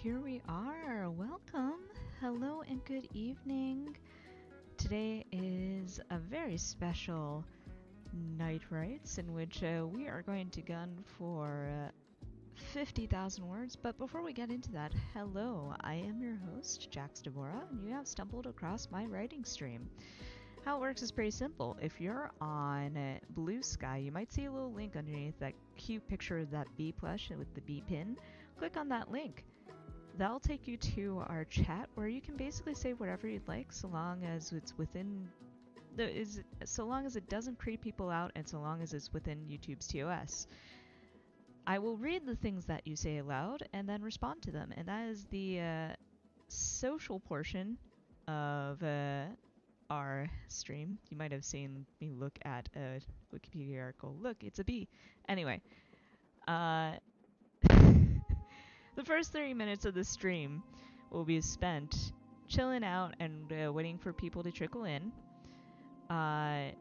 here we are. Welcome. Hello and good evening. Today is a very special night rights in which we are going to gun for 50,000 words. But before we get into that, hello, I am your host, Jax Devora, and you have stumbled across my writing stream. How it works is pretty simple. If you're on Blue Sky, you might see a little link underneath that cute picture of that bee plush with the bee pin. Click on that link. That'll take you to our chat where you can basically say whatever you'd like, so long as it's within so long as it doesn't creep people out and so long as it's within YouTube's TOS. I will read the things that you say aloud and then respond to them, and that is the social portion of our stream. You might have seen me look at a Wikipedia article. Look, it's a bee. Anyway, the first 30 minutes of the stream will be spent chilling out and waiting for people to trickle in. And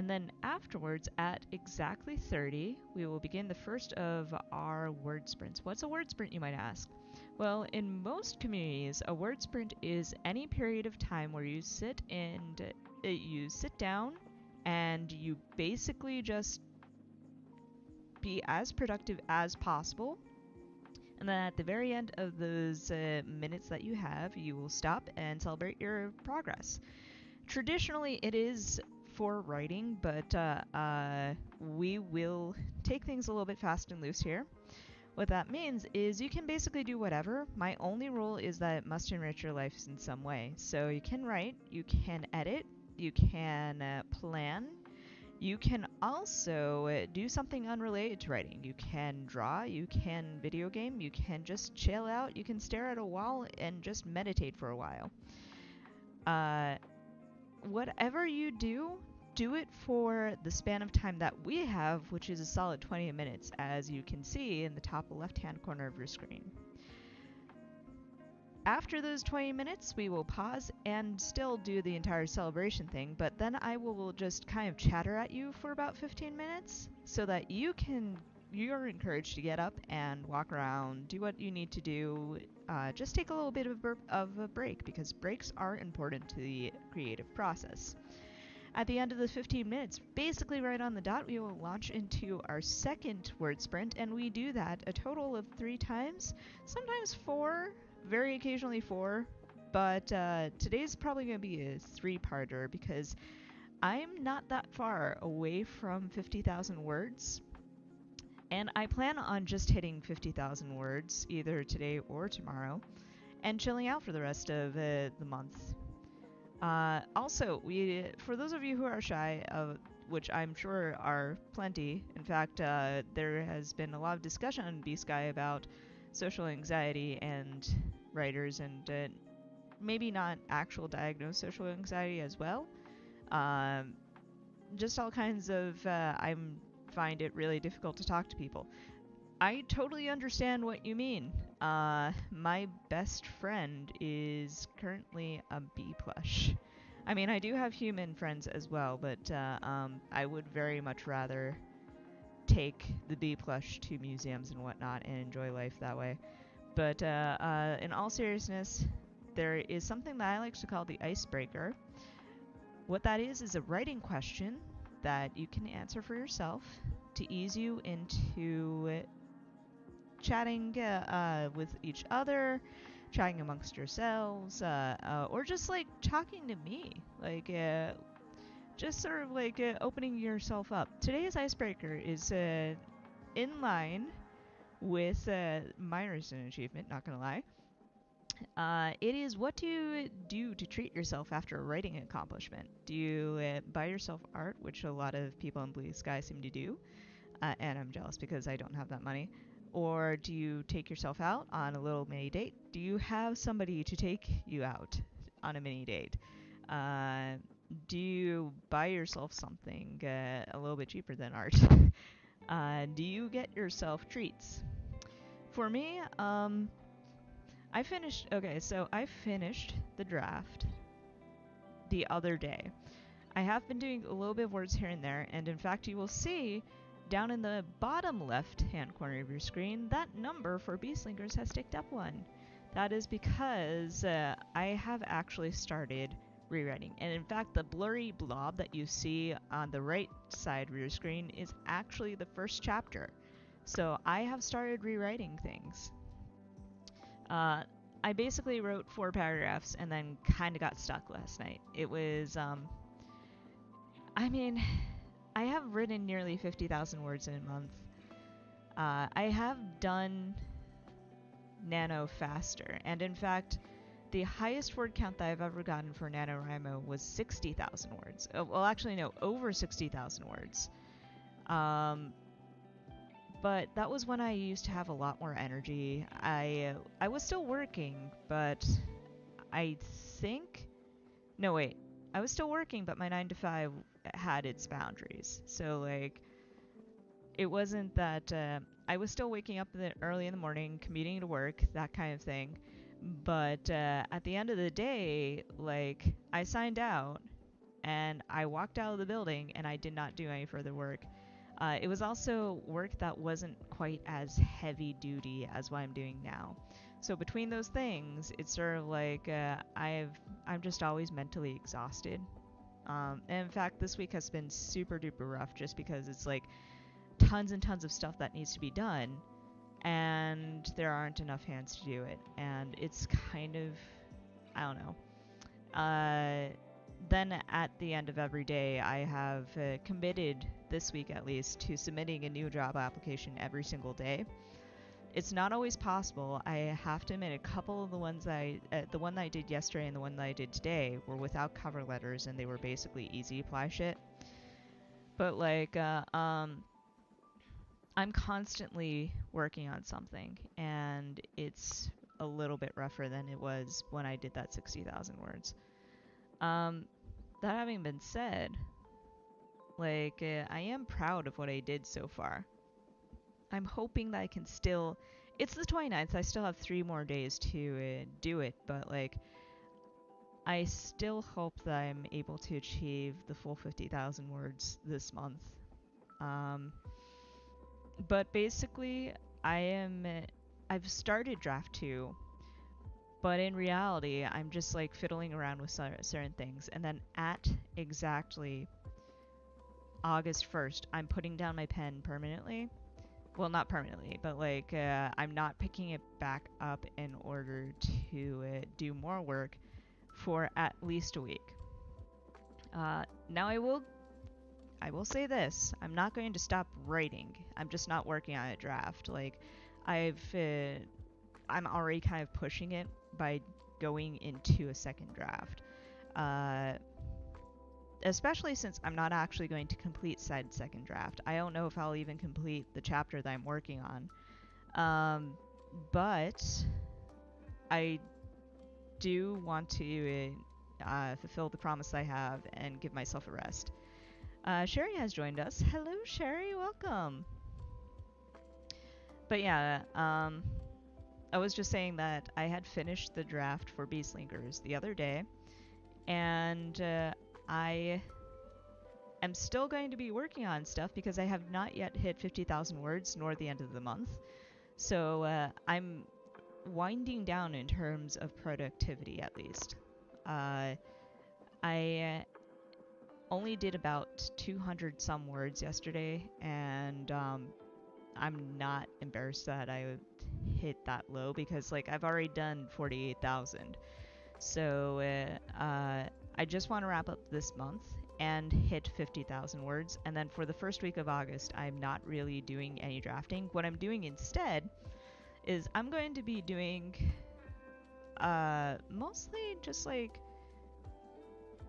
then afterwards, at exactly 30, we will begin the first of our word sprints. What's a word sprint, you might ask? Well, in most communities, a word sprint is any period of time where you sit down and you basically just be as productive as possible. And then at the very end of those minutes that you have, you will stop and celebrate your progress. Traditionally, it is for writing, but we will take things a little bit fast and loose here. What that means is you can basically do whatever. My only rule is that it must enrich your life in some way. So you can write, you can edit, you can plan. You can also do something unrelated to writing. You can draw, you can video game, you can just chill out, you can stare at a wall and just meditate for a while. Whatever you do, do it for the span of time that we have, which is a solid 20 minutes, as you can see in the top left-hand corner of your screen. After those 20 minutes, we will pause and still do the entire celebration thing, but then I will just kind of chatter at you for about 15 minutes so that you're encouraged to get up and walk around, do what you need to do, just take a little bit of a break, because breaks are important to the creative process. At the end of the 15 minutes, basically right on the dot, we will launch into our second word sprint, and we do that a total of 3 times, sometimes 4, very occasionally 4, but today's probably going to be a 3-parter because I'm not that far away from 50,000 words, and I plan on just hitting 50,000 words either today or tomorrow and chilling out for the rest of the month. Also, for those of you who are shy, which I'm sure are plenty, in fact, there has been a lot of discussion on B-Sky about social anxiety and writers, and maybe not actual diagnosed social anxiety as well. Just all kinds of, I find it really difficult to talk to people. I totally understand what you mean. My best friend is currently a bee plush. I mean, I do have human friends as well, but I would very much rather take the bee plush to museums and whatnot and enjoy life that way. But in all seriousness, there is something that I like to call the icebreaker. What that is a writing question that you can answer for yourself to ease you into chatting with each other, chatting amongst yourselves, or just like talking to me, like just sort of like opening yourself up. Today's icebreaker is in line with my recent achievement, not gonna lie. It is, what do you do to treat yourself after a writing accomplishment? Do you buy yourself art, which a lot of people in Blue Sky seem to do, and I'm jealous because I don't have that money? Or do you take yourself out on a little mini date? Do you have somebody to take you out on a mini date? Do you buy yourself something a little bit cheaper than art? Do you get yourself treats? For me, I finished the draft the other day. I have been doing a little bit of words here and there, and in fact you will see down in the bottom left hand corner of your screen that number for Beastlingers has ticked up 1. That is because I have actually started rewriting. And in fact, the blurry blob that you see on the right side of your screen is actually the first chapter. So I have started rewriting things. I basically wrote 4 paragraphs and then kind of got stuck last night. It was, I mean, I have written nearly 50,000 words in a month. I have done Nano faster, and in fact, the highest word count that I've ever gotten for NaNoWriMo was 60,000 words. Well, actually, no, over 60,000 words. But that was when I used to have a lot more energy. I was still working, but I think... No, wait. I was still working, but my 9 to 5 had its boundaries. So, like, it wasn't that... I was still waking up early in the morning, commuting to work, that kind of thing. But at the end of the day, like, I signed out, and I walked out of the building, and I did not do any further work. It was also work that wasn't quite as heavy duty as what I'm doing now. So between those things, it's sort of like I'm just always mentally exhausted. And in fact, this week has been super duper rough just because it's like tons and tons of stuff that needs to be done, and there aren't enough hands to do it. And it's kind of, I don't know. Then at the end of every day, I have committed, this week at least, to submitting a new job application every single day. It's not always possible. I have to admit, a couple of the ones the one that I did yesterday and the one that I did today were without cover letters, and they were basically easy apply shit. But like, I'm constantly working on something, and it's a little bit rougher than it was when I did that 60,000 words. That having been said, like, I am proud of what I did so far. I'm hoping that I can still... It's the 29th, I still have 3 more days to do it, but, like, I still hope that I'm able to achieve the full 50,000 words this month. But basically, I've started draft 2, but in reality, I'm just like fiddling around with certain things. And then at exactly August 1st, I'm putting down my pen permanently. Well, not permanently, but like I'm not picking it back up in order to do more work for at least a week. Now I will say this: I'm not going to stop writing. I'm just not working on a draft. Like I'm already kind of pushing it by going into a second draft. Especially since I'm not actually going to complete said second draft. I don't know if I'll even complete the chapter that I'm working on. But I do want to fulfill the promise I have and give myself a rest. Sherry has joined us. Hello, Sherry. Welcome. But yeah, I was just saying that I had finished the draft for Beastlinkers the other day, and I am still going to be working on stuff because I have not yet hit 50,000 words nor the end of the month. So I'm winding down in terms of productivity, at least. I only did about 200 some words yesterday, and I'm not embarrassed that I hit that low because like I've already done 48,000. So I just want to wrap up this month and hit 50,000 words, and then for the first week of August I'm not really doing any drafting. What I'm doing instead is I'm going to be doing mostly just like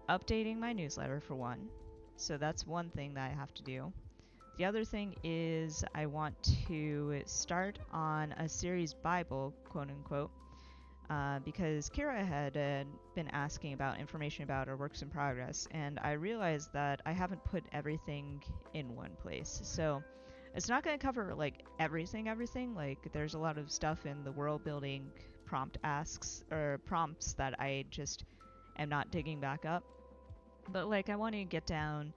updating my newsletter for one. So that's one thing that I have to do. The other thing is I want to start on a series Bible, quote unquote, because Kira had been asking about information about our works in progress, and I realized that I haven't put everything in one place. So it's not going to cover like everything. Like there's a lot of stuff in the world building prompts that I just am not digging back up. But like I want to get down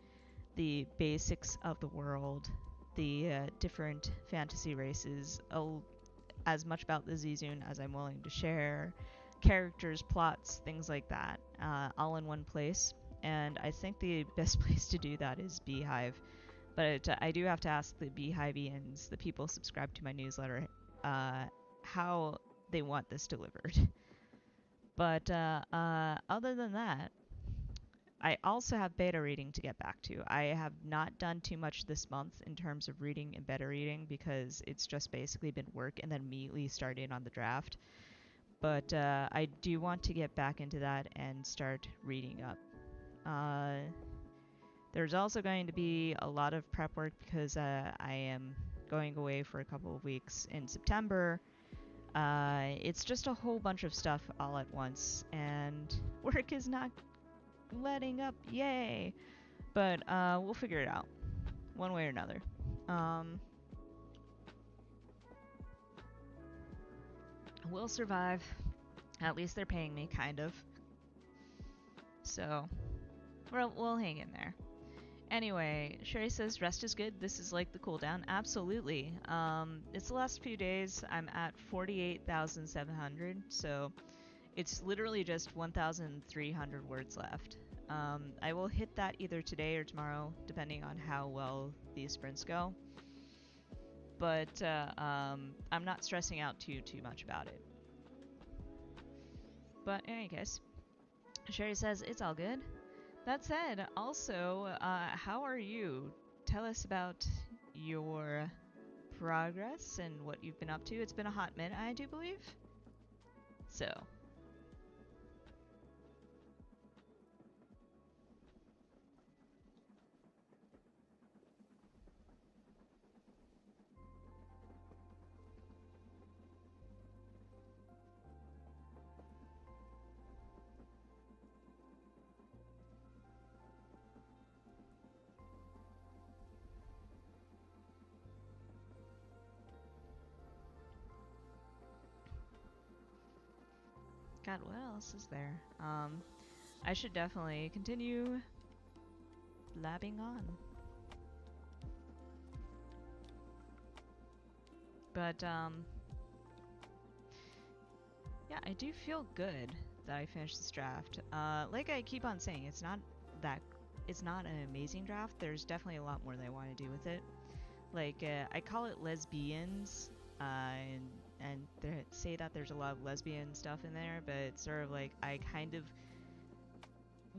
the basics of the world, the different fantasy races, as much about the Zizun as I'm willing to share. Characters, plots, things like that, all in one place. And I think the best place to do that is Beehive. But I do have to ask the Beehivians, the people subscribed to my newsletter, how they want this delivered. But other than that, I also have beta reading to get back to. I have not done too much this month in terms of reading and beta reading because it's just basically been work and then immediately starting on the draft. But I do want to get back into that and start reading up. There's also going to be a lot of prep work because I am going away for a couple of weeks in September. It's just a whole bunch of stuff all at once, and work is not letting up. Yay! But we'll figure it out one way or another. We'll survive. At least they're paying me, kind of. So we'll hang in there. Anyway, Sherry says rest is good. This is like the cooldown. Absolutely. It's the last few days. I'm at 48,700, so it's literally just 1,300 words left. I will hit that either today or tomorrow, depending on how well these sprints go. But I'm not stressing out too much about it. But in any case, Sherry says it's all good. That said, also, how are you? Tell us about your progress and what you've been up to. It's been a hot minute, I do believe. So. God, what else is there? I should definitely continue blabbing on. But, yeah, I do feel good that I finished this draft. Like I keep on saying, it's not an amazing draft. There's definitely a lot more that I want to do with it. Like, I call it lesbians, and they say that there's a lot of lesbian stuff in there, but it's sort of like I kind of,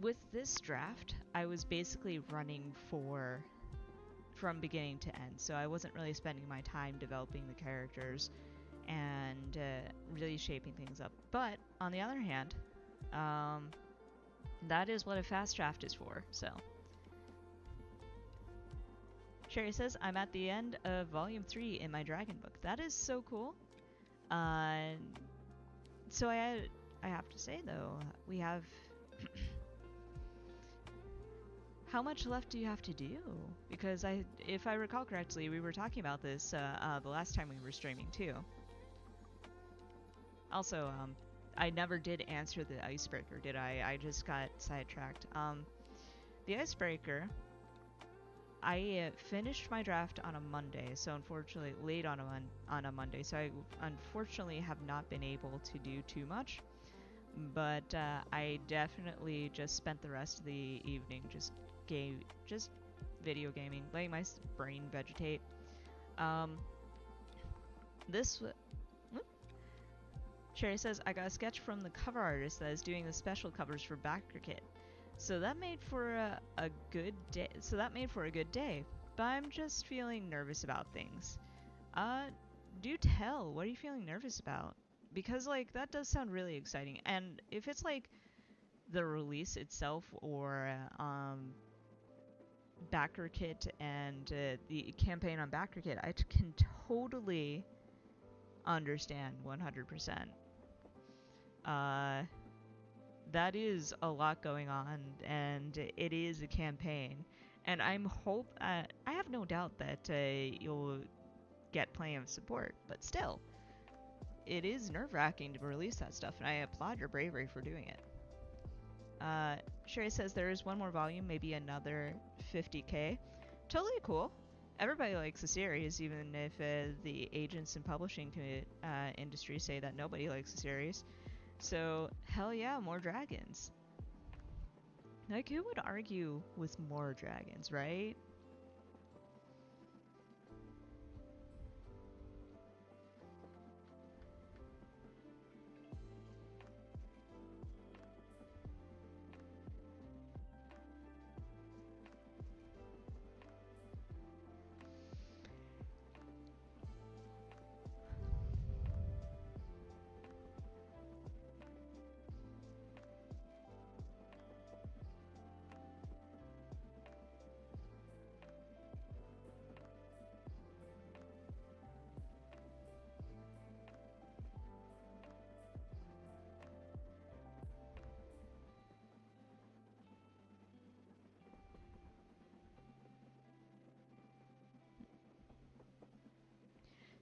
with this draft, I was basically running from beginning to end, so I wasn't really spending my time developing the characters and really shaping things up. But on the other hand, that is what a fast draft is for, so. Sherry says, I'm at the end of Volume 3 in my Dragon book. That is so cool. So I have to say, though, we have... How much left do you have to do? Because if I recall correctly, we were talking about this the last time we were streaming, too. Also, I never did answer the icebreaker, did I? I just got sidetracked. The icebreaker... I finished my draft on a Monday, so unfortunately late on a Monday, so I unfortunately have not been able to do too much. But I definitely just spent the rest of the evening just video gaming, letting my brain vegetate. Sherry says I got a sketch from the cover artist that is doing the special covers for Backer Kit. So that made for a good day. But I'm just feeling nervous about things. Do tell. What are you feeling nervous about? Because, like, that does sound really exciting. And if it's, like, the release itself or, Backer Kit and the campaign on Backer Kit, I can totally understand 100%. That is a lot going on, and it is a campaign. And I have no doubt that you'll get plenty of support, but still, it is nerve-wracking to release that stuff, and I applaud your bravery for doing it. Sherry says there is one more volume, maybe another 50k. Totally cool. everybody likes a series, even if the agents and publishing industry say that nobody likes a series. So, hell yeah, more dragons. Like, who would argue with more dragons, right?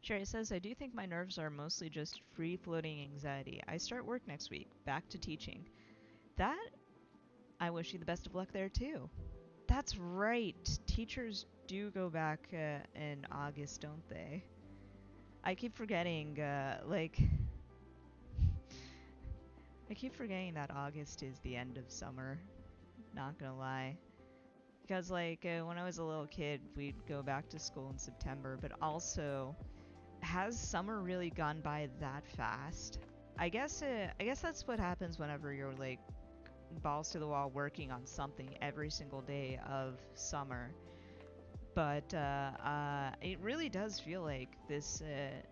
Sherry says, I do think my nerves are mostly just free floating anxiety. I start work next week, back to teaching. That, I wish you the best of luck there too. That's right. Teachers do go back in August, don't they? I keep forgetting, I keep forgetting that August is the end of summer. Not gonna lie. Because, when I was a little kid, we'd go back to school in September, but also, has summer really gone by that fast? I guess that's what happens whenever you're, like, balls to the wall working on something every single day of summer. But it really does feel like this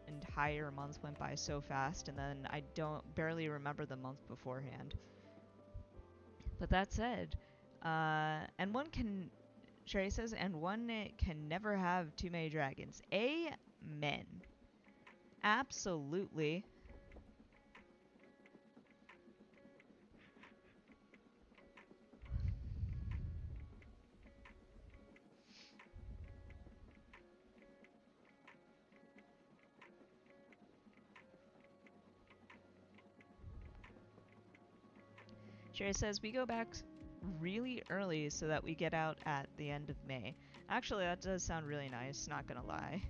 entire month went by so fast, and then I don't barely remember the month beforehand. But that said, and one can, Sherry says, and one can never have too many dragons. Amen. Absolutely. Sherry says, we go back really early so that we get out at the end of May. Actually, that does sound really nice, not gonna lie.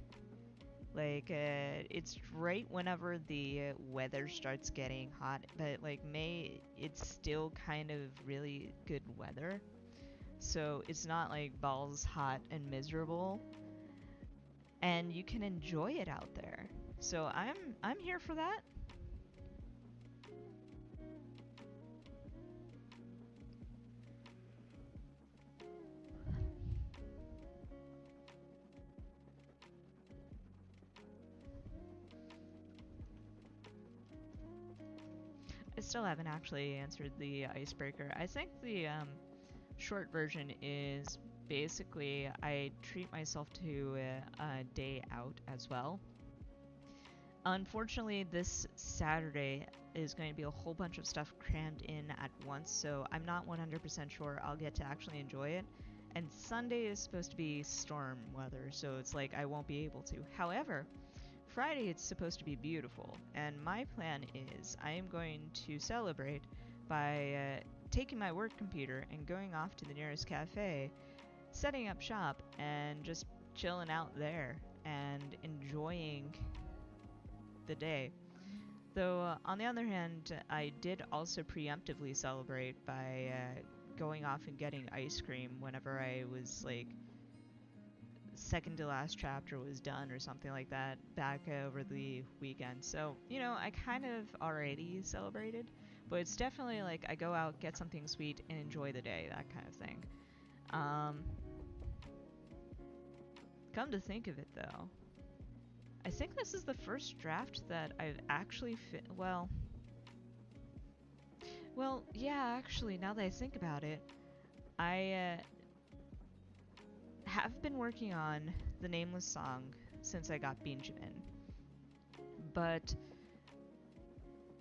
Like, it's right whenever the weather starts getting hot, but like May, it's still kind of really good weather. So it's not like balls hot and miserable, and you can enjoy it out there. So I'm here for that. I still haven't actually answered the icebreaker. I think the short version is basically I treat myself to a day out as well. Unfortunately, this Saturday is going to be a whole bunch of stuff crammed in at once, so I'm not 100% sure I'll get to actually enjoy it. And Sunday is supposed to be storm weather, so it's like I won't be able to. However, Friday it's supposed to be beautiful, and my plan is I am going to celebrate by taking my work computer and going off to the nearest cafe, setting up shop, and just chilling out there and enjoying the day. Though, on the other hand, I did also preemptively celebrate by going off and getting ice cream whenever I was like second to last chapter was done or something like that back over the weekend. So, I kind of already celebrated, but it's definitely like I go out, get something sweet, and enjoy the day, that kind of thing. Um, Come to think of it, though, I think this is the first draft that I've actually well, yeah, actually, now that I think about it, I have been working on the Nameless Song since I got Benjamin, but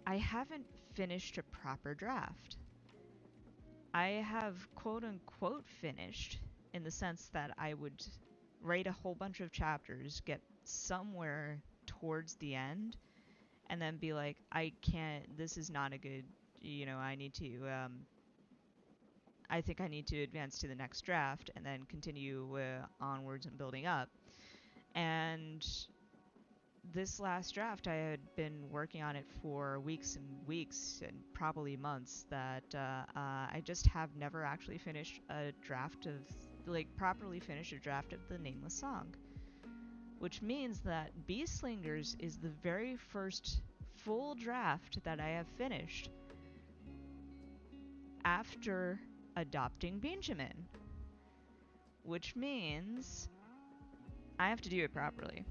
I haven't finished a proper draft. I have quote unquote finished in the sense that I would write a whole bunch of chapters, get somewhere towards the end, and then be like, I can't, this is not a good, I need to, I think I need to advance to the next draft and then continue onwards and building up. And this last draft, I had been working on it for weeks and weeks and probably months. That I just have never actually finished a draft of, like, properly finished a draft of the Nameless Song. Which means that Beastslingers is the very first full draft that I have finished after adopting Benjamin. Which means I have to do it properly.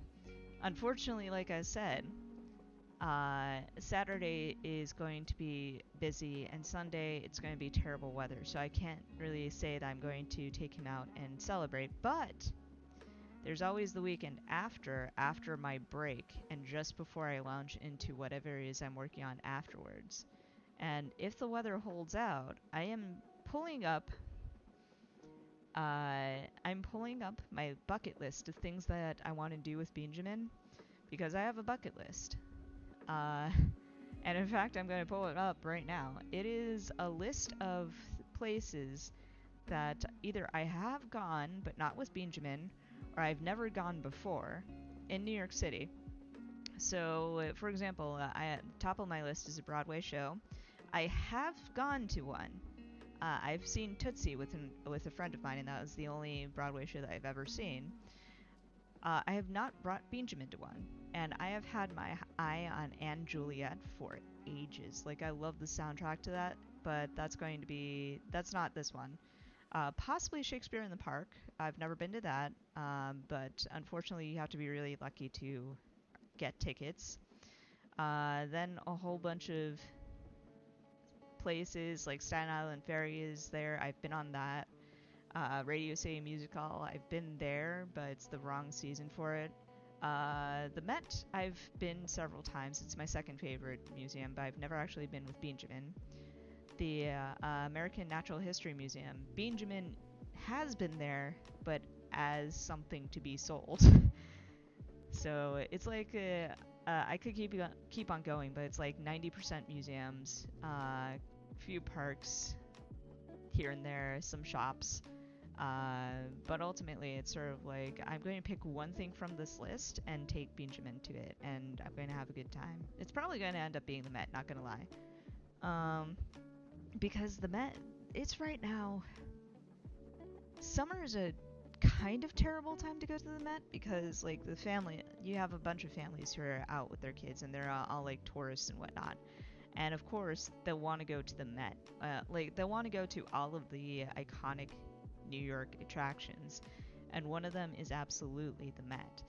Unfortunately, like I said, Saturday is going to be busy, and Sunday it's going to be terrible weather, so I can't really say that I'm going to take him out and celebrate, but there's always the weekend after my break, and just before I launch into whatever it is I'm working on afterwards. And if the weather holds out, I'm pulling up my bucket list of things that I want to do with Benjamin, because I have a bucket list. Uh, and in fact, I'm going to pull it up right now. It is a list of places that either I have gone, but not with Benjamin, or I've never gone before in New York City. So, for example, at the top of my list is a Broadway show. I have gone to one. I've seen Tootsie with a friend of mine, and that was the only Broadway show that I've ever seen. I have not brought Benjamin to one, and I have had my eye on Anne Juliet for ages. Like, I love the soundtrack to that, but that's not this one. Possibly Shakespeare in the Park. I've never been to that, but unfortunately you have to be really lucky to get tickets. Then a whole bunch of places like Staten Island Ferry is there. I've been on that. Radio City Music Hall, I've been there, but it's the wrong season for it. The Met, I've been several times. It's my second favorite museum, but I've never actually been with Benjamin. The American Natural History Museum, Benjamin has been there, but as something to be sold. So it's like I could keep on going, but it's like 90% museums, few parks here and there, some shops. But ultimately, it's sort of like I'm going to pick one thing from this list and take Benjamin to it, and I'm going to have a good time. It's probably going to end up being the Met, not going to lie. Because the Met, it's right now. Summer is a kind of terrible time to go to the Met because, like, you have a bunch of families who are out with their kids, and they're all like tourists and whatnot. And of course, they'll want to go to the Met. They'll want to go to all of the iconic New York attractions, and one of them is absolutely the Met.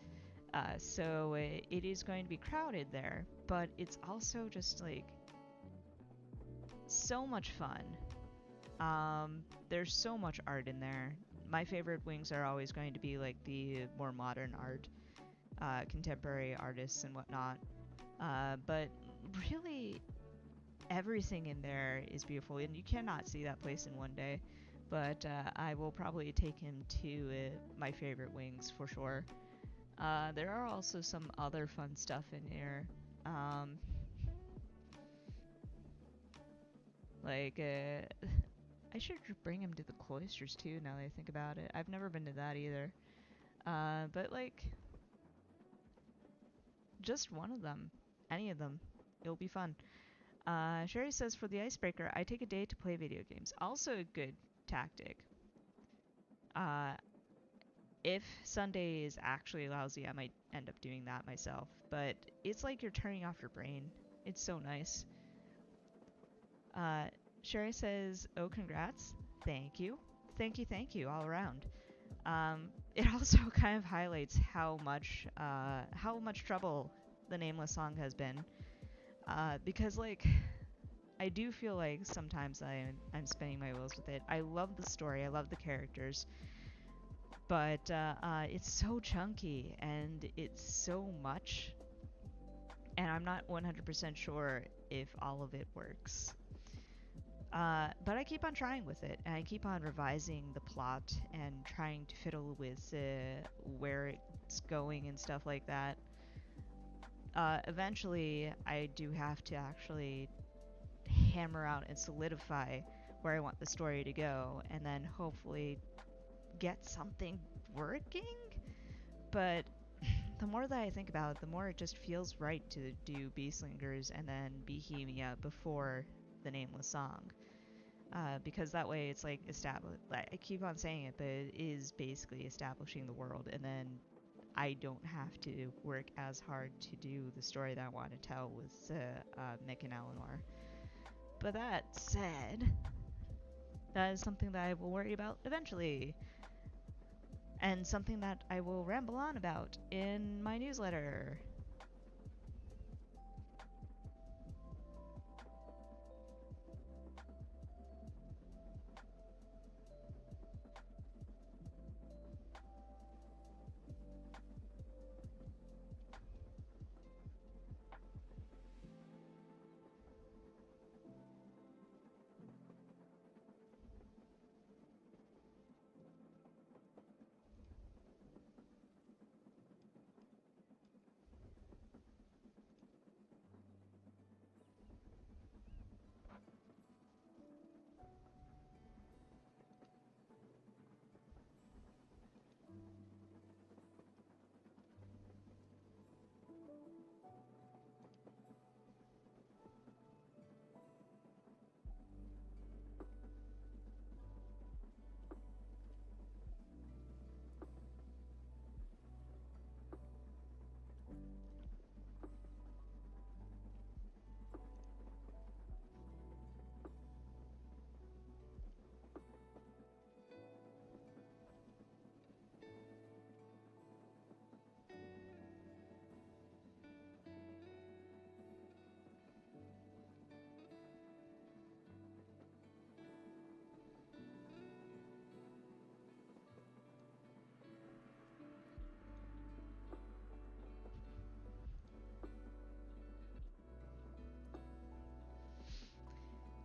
So it is going to be crowded there, but it's also just like so much fun. There's so much art in there. My favorite wings are always going to be like the more modern art, contemporary artists and whatnot. But really, everything in there is beautiful, and you cannot see that place in one day. But I will probably take him to my favorite wings for sure. There are also some other fun stuff in here. Like, I should bring him to the cloisters too, now that I think about it. I've never been to that either. But like, just one of them. Any of them. It'll be fun. Sherry says, for the icebreaker, I take a day to play video games. Also a good tactic. If Sunday is actually lousy, I might end up doing that myself. But it's like you're turning off your brain. It's so nice. Sherry says, oh, congrats. Thank you. Thank you all around. It also kind of highlights how much trouble the Nameless Song has been. Because, like, I do feel like sometimes I'm spinning my wheels with it. I love the story. I love the characters. But it's so chunky, and it's so much. And I'm not 100% sure if all of it works. But I keep on trying with it, and I keep on revising the plot and trying to fiddle with where it's going and stuff like that. Eventually, I do have to actually hammer out and solidify where I want the story to go, and then hopefully get something working. But the more that I think about it, the more it just feels right to do Beastlingers and then Bohemia before the Nameless Song. Because that way it's like like, I keep on saying it, but it is basically establishing the world, and then I don't have to work as hard to do the story that I want to tell with Mick and Eleanor. But that said, that is something that I will worry about eventually, and something that I will ramble on about in my newsletter.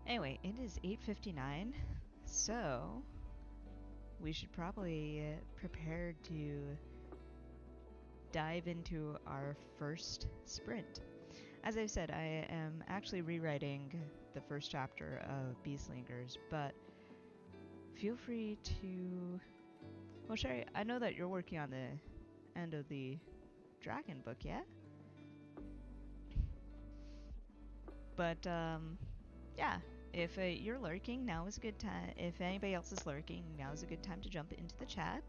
Anyway, it is 8:59, so we should probably prepare to dive into our first sprint. As I said, I am actually rewriting the first chapter of Beastlingers, but feel free to. Well, Sherry, I know that you're working on the end of the dragon book yet, but yeah. If you're lurking, now is a good time. If anybody else is lurking, now is a good time to jump into the chat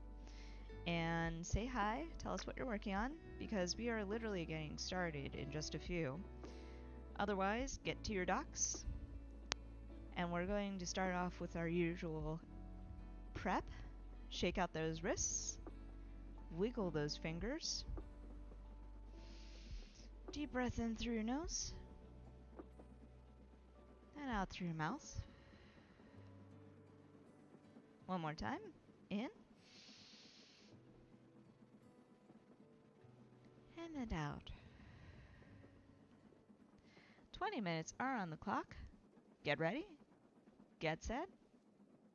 and say hi. Tell us what you're working on, because we are literally getting started in just a few. Otherwise, get to your docs, and we're going to start off with our usual prep. Shake out those wrists, wiggle those fingers, deep breath in through your nose, and out through your mouth. One more time. In. And then out. 20 minutes are on the clock. Get ready, get set,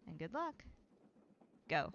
and good luck. Go.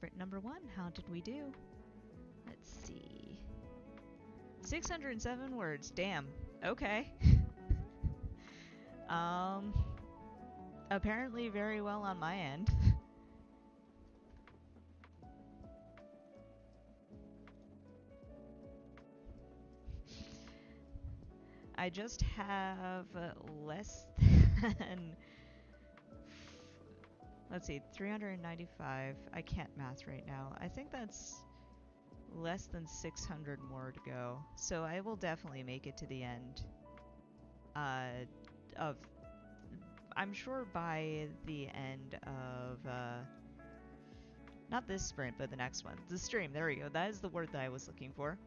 sprint number 1. How did we do? Let's see. 607 words. Damn. Okay. Apparently very well on my end. I just have less than, let's see, 395. I can't math right now. I think that's less than 600 more to go. So I will definitely make it to the end. Of, I'm sure by the end of, not this sprint, but the next one. The stream, there we go. That is the word that I was looking for.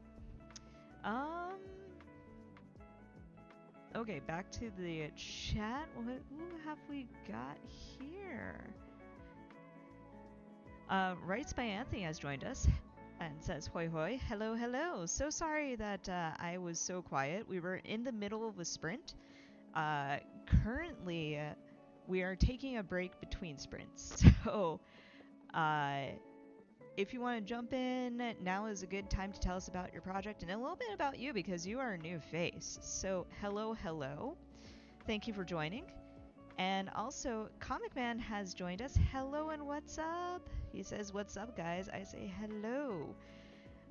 Okay, back to the chat. Who have we got here? Writes by Anthony has joined us and says, hoi hoi, hello, hello. So sorry that I was so quiet. We were in the middle of a sprint. Currently, we are taking a break between sprints. So, if you want to jump in, now is a good time to tell us about your project and a little bit about you because you are a new face. So, hello, hello. Thank you for joining. And also, Comic Man has joined us. Hello and what's up? He says, what's up, guys? I say hello.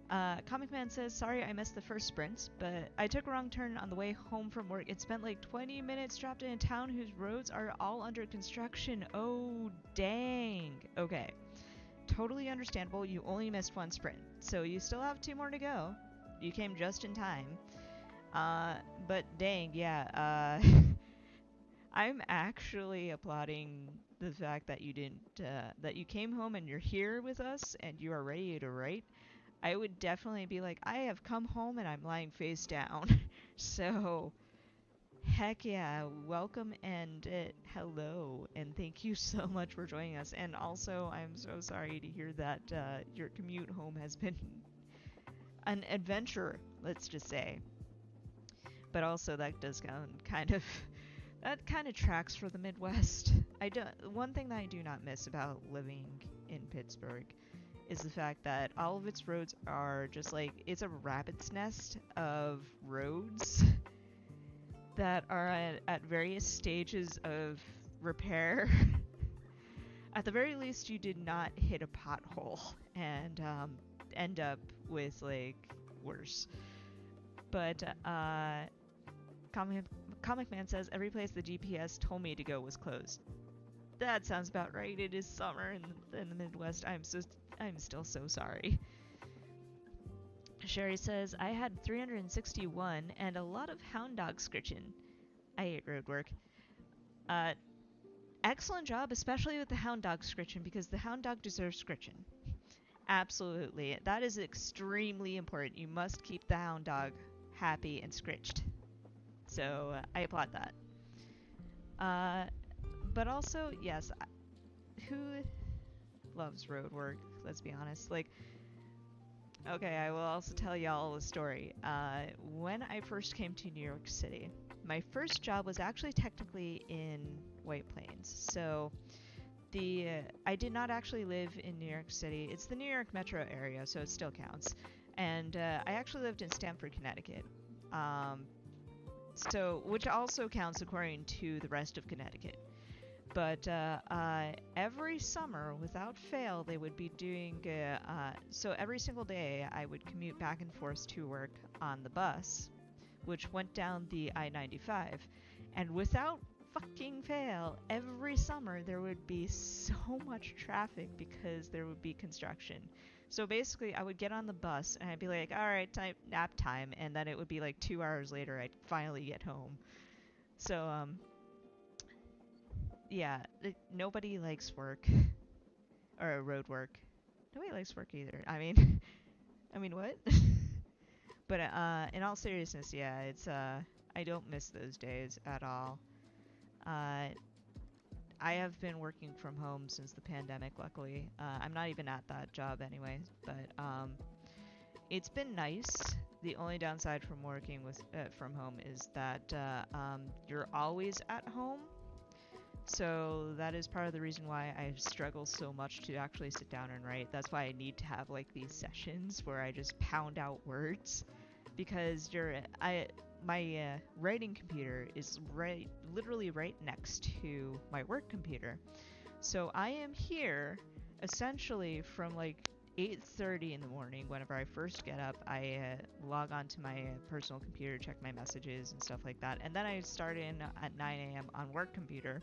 Comic Man says, sorry I missed the first sprint, but I took a wrong turn on the way home from work. It spent like 20 minutes trapped in a town whose roads are all under construction. Oh, dang. Okay. Totally understandable. You only missed one sprint, so you still have 2 more to go. You came just in time. But dang, yeah, I'm actually applauding the fact that you didn't, that you came home and you're here with us and you are ready to write. I would definitely be like, I have come home and I'm lying face down. So, heck yeah, welcome and hello, and thank you so much for joining us. And also, I'm so sorry to hear that your commute home has been an adventure, let's just say. But also, that does kind of that kind of tracks for the Midwest. One thing that I do not miss about living in Pittsburgh is the fact that all of its roads are just like, it's a rabbit's nest of roads that are at various stages of repair. At the very least, you did not hit a pothole and end up with, like, worse. But Comic Man says, every place the GPS told me to go was closed. That sounds about right. It is summer in the Midwest. I'm still so sorry. Sherry says, I had 361 and a lot of hound dog scritching. I hate road work. Excellent job, especially with the hound dog scritching, because the hound dog deserves scritching. Absolutely. That is extremely important. You must keep the hound dog happy and scritched. So, I applaud that. But also, yes, who loves road work? Let's be honest. Like, okay, I will also tell y'all a story. When I first came to New York City, my first job was actually technically in White Plains. So, I did not actually live in New York City. It's the New York metro area, so it still counts. And I actually lived in Stamford, Connecticut. So, which also counts according to the rest of Connecticut. But every summer, without fail, they would be doing, so every single day I would commute back and forth to work on the bus, which went down the I-95. And without fucking fail, every summer there would be so much traffic because there would be construction. So basically, I would get on the bus and I'd be like, all right, nap time. And then it would be like 2 hours later, I'd finally get home. So, yeah, nobody likes work. Or road work. Nobody likes work either. I mean, what? But, in all seriousness, yeah, it's, I don't miss those days at all. I have been working from home since the pandemic, luckily. I'm not even at that job anyway, but, it's been nice. The only downside from working with, from home is that, you're always at home. So that is part of the reason why I struggle so much to actually sit down and write. That's why I need to have like these sessions where I just pound out words, because my writing computer is literally right next to my work computer. So I am here essentially from like 8:30 in the morning. Whenever I first get up, I log on to my personal computer, check my messages and stuff like that, and then I start in at 9 a.m. on work computer,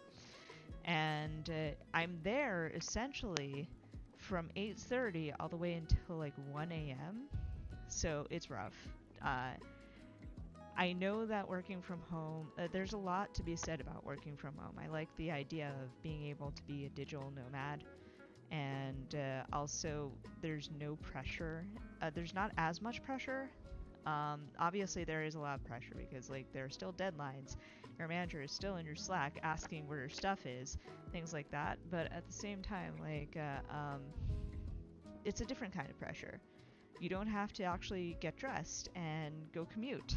and I'm there essentially from 8:30 all the way until like 1 a.m. So it's rough. Uh, I know that working from home, there's a lot to be said about working from home. I like the idea of being able to be a digital nomad, and also there's no pressure. There's not as much pressure. Obviously, there is a lot of pressure because like there are still deadlines. Your manager is still in your Slack asking where your stuff is, things like that. But at the same time, like it's a different kind of pressure. You don't have to actually get dressed and go commute.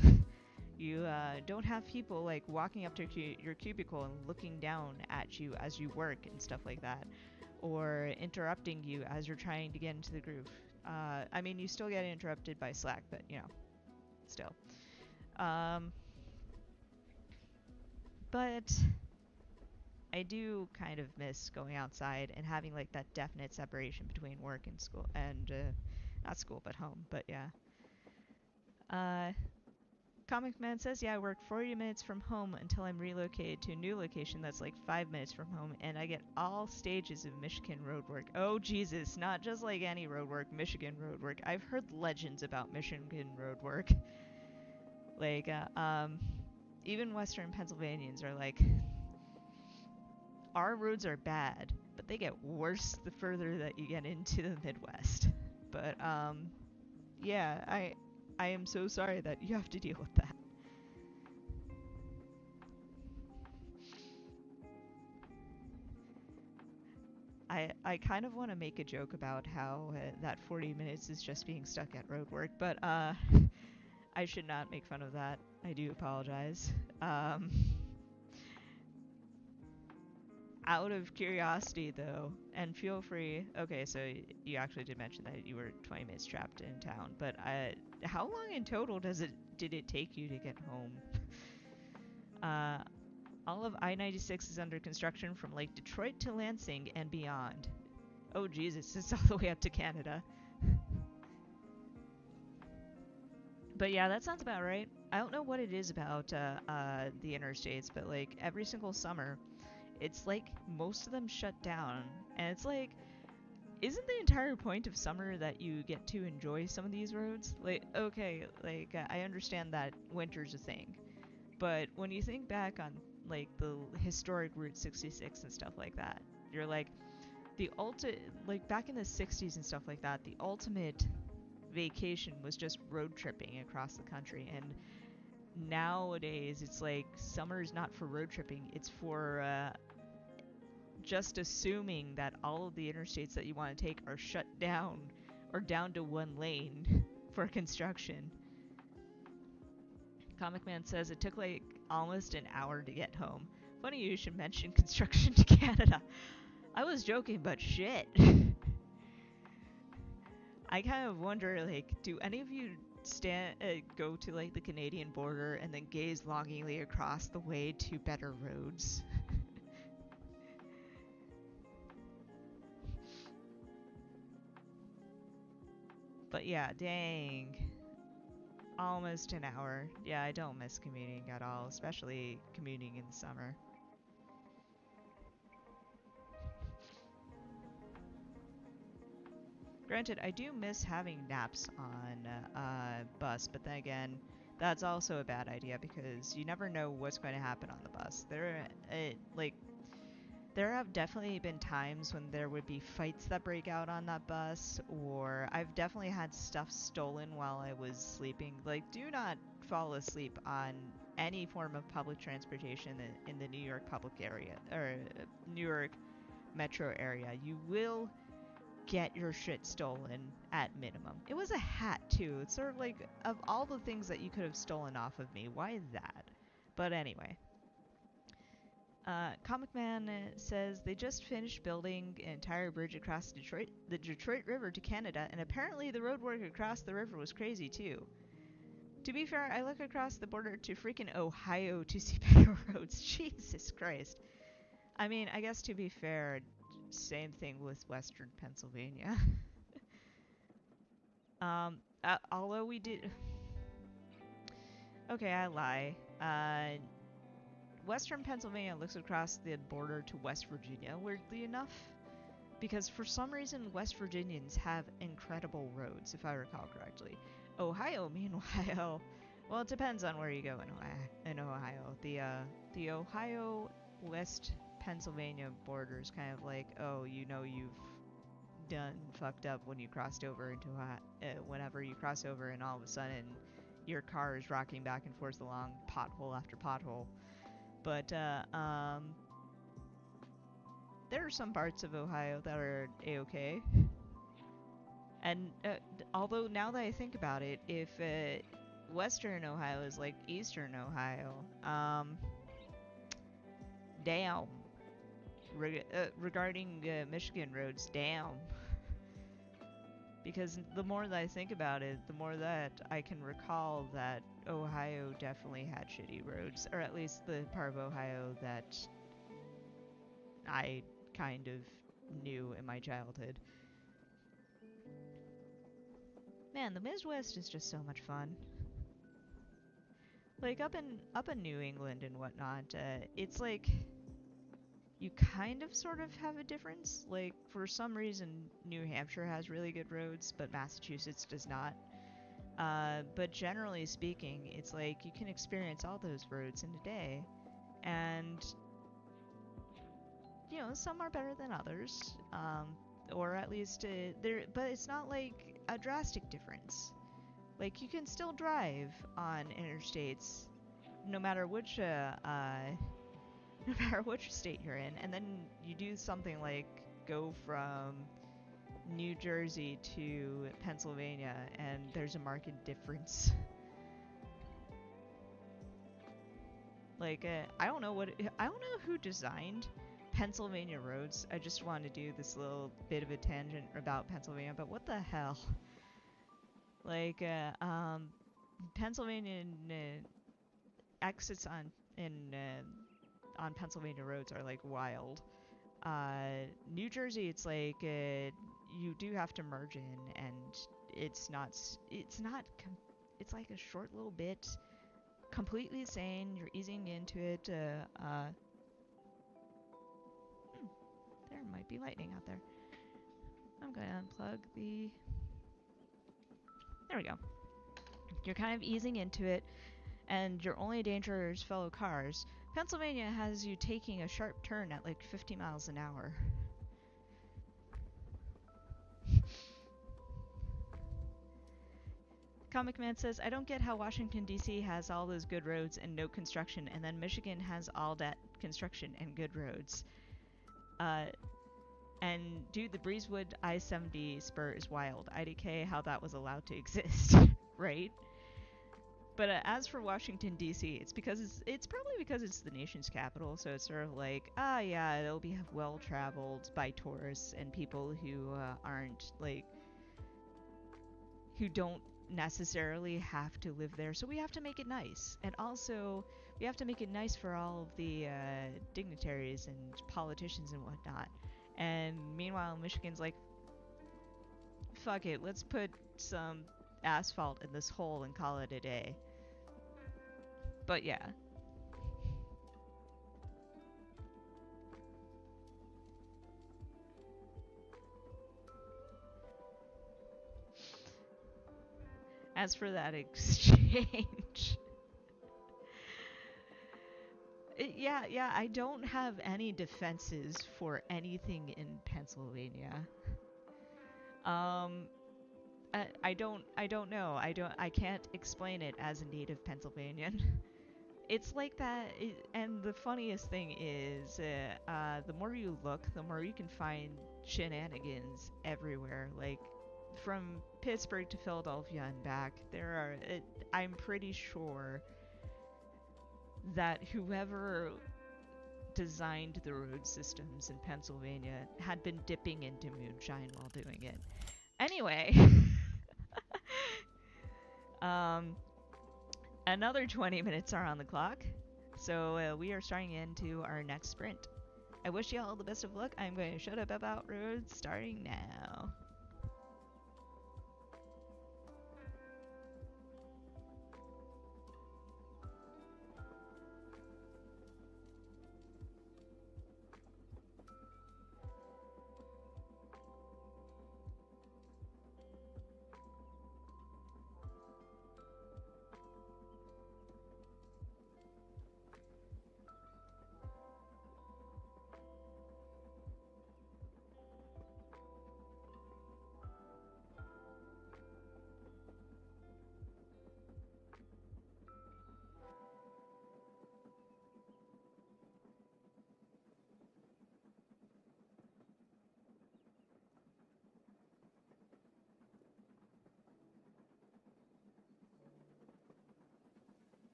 You don't have people like walking up to your cubicle and looking down at you as you work and stuff like that, or interrupting you as you're trying to get into the groove. I mean, you still get interrupted by Slack, but you know, still. But I do kind of miss going outside and having like that definite separation between work and school, and not school, but home. But yeah. Uh, Comic Man says, yeah, I work 40 minutes from home until I'm relocated to a new location that's like 5 minutes from home, and I get all stages of Michigan roadwork. Oh, Jesus, not just like any roadwork, Michigan roadwork. I've heard legends about Michigan roadwork. Like, even Western Pennsylvanians are like, our roads are bad, but they get worse the further that you get into the Midwest. But, yeah, I am so sorry that you have to deal with that. I kind of want to make a joke about how that 40 minutes is just being stuck at roadwork, but I should not make fun of that. I do apologize. Um, Out of curiosity, though, and feel free. Okay, so you actually did mention that you were 20 minutes trapped in town, but how long in total did it take you to get home? Uh, all of I-96 is under construction from Lake Detroit to Lansing and beyond. Oh Jesus, it's all the way up to Canada. But yeah, that sounds about right. I don't know what it is about the interstates, but like every single summer, it's like most of them shut down, and it's like, isn't the entire point of summer that you get to enjoy some of these roads? Like, okay, like I understand that winter's a thing, but when you think back on like the historic Route 66 and stuff like that, you're like, like back in the 60s and stuff like that, the ultimate vacation was just road tripping across the country. And nowadays it's like summer is not for road tripping, it's for just assuming that all of the interstates that you want to take are shut down or down to one lane for construction. Comic Man says it took like almost an hour to get home. Funny you should mention construction to Canada. I was joking, but shit. I kind of wonder, like, do any of you go to like the Canadian border and then gaze longingly across the way to better roads? But yeah, dang. Almost an hour. Yeah, I don't miss commuting at all, especially commuting in the summer. Granted, I do miss having naps on bus, but then again, that's also a bad idea because you never know what's going to happen on the bus. There have definitely been times when there would be fights that break out on that bus, or I've definitely had stuff stolen while I was sleeping. Like, do not fall asleep on any form of public transportation in the New York public area, or New York metro area. You will get your shit stolen at minimum. It was a hat too. It's sort of like, of all the things that you could have stolen off of me, why that? But anyway. Comic Man says they just finished building an entire bridge across the Detroit River to Canada, and apparently the road work across the river was crazy too. To be fair, I look across the border to freaking Ohio to see better roads. Jesus Christ. I mean, I guess to be fair, same thing with Western Pennsylvania. Although we did... Okay, I lie. Western Pennsylvania looks across the border to West Virginia, weirdly enough. Because for some reason, West Virginians have incredible roads, if I recall correctly. Ohio, meanwhile... Well, it depends on where you go in Ohio. The Ohio West Pennsylvania border is kind of like, oh, you know you've done fucked up when you crossed over into whenever you cross over and all of a sudden your car is rocking back and forth along pothole after pothole. But there are some parts of Ohio that are a-okay. And although now that I think about it, if Western Ohio is like Eastern Ohio, damn. Regarding Michigan roads, damn. Because the more that I think about it, the more that I can recall that Ohio definitely had shitty roads, or at least the part of Ohio that I kind of knew in my childhood. Man, the Midwest is just so much fun. Like up in New England and whatnot, it's like you kind of sort of have a difference. Like for some reason New Hampshire has really good roads, but Massachusetts does not. But generally speaking, it's like you can experience all those roads in a day, and you know, some are better than others, or at least there. But it's not like a drastic difference. Like you can still drive on interstates, no matter which no matter which state you're in, and then you do something like go from New Jersey to Pennsylvania, and there's a marked difference. Like I don't know who designed Pennsylvania roads. I just wanted to do this little bit of a tangent about Pennsylvania, but what the hell? Like Pennsylvania exits on Pennsylvania roads are like wild. New Jersey, it's like you do have to merge in, and it's like a short little bit, completely sane. You're easing into it. There might be lightning out there. I'm gonna unplug the. There we go. You're kind of easing into it, and your only danger is fellow cars. Pennsylvania has you taking a sharp turn at like 50 miles an hour. Comic Man says, I don't get how Washington, D.C. has all those good roads and no construction, and then Michigan has all that construction and good roads. And dude, the Breezewood I-70 spur is wild. IDK how that was allowed to exist, right? But as for Washington, D.C., it's probably because it's the nation's capital, so it's sort of like, yeah, it'll be well-traveled by tourists and people who aren't, like, who don't necessarily have to live there, so we have to make it nice. And also, we have to make it nice for all of the dignitaries and politicians and whatnot. And meanwhile, Michigan's like, fuck it, let's put some asphalt in this hole and call it a day. But yeah. As for that exchange, yeah, I don't have any defenses for anything in Pennsylvania. I don't know. I can't explain it as a native Pennsylvanian. It's like that, and the funniest thing is, the more you look, the more you can find shenanigans everywhere. Like, from Pittsburgh to Philadelphia and back, I'm pretty sure that whoever designed the road systems in Pennsylvania had been dipping into moonshine while doing it. Anyway, um, another 20 minutes are on the clock, so we are starting into our next sprint. I wish you all the best of luck. I'm going to shut up about roads starting now.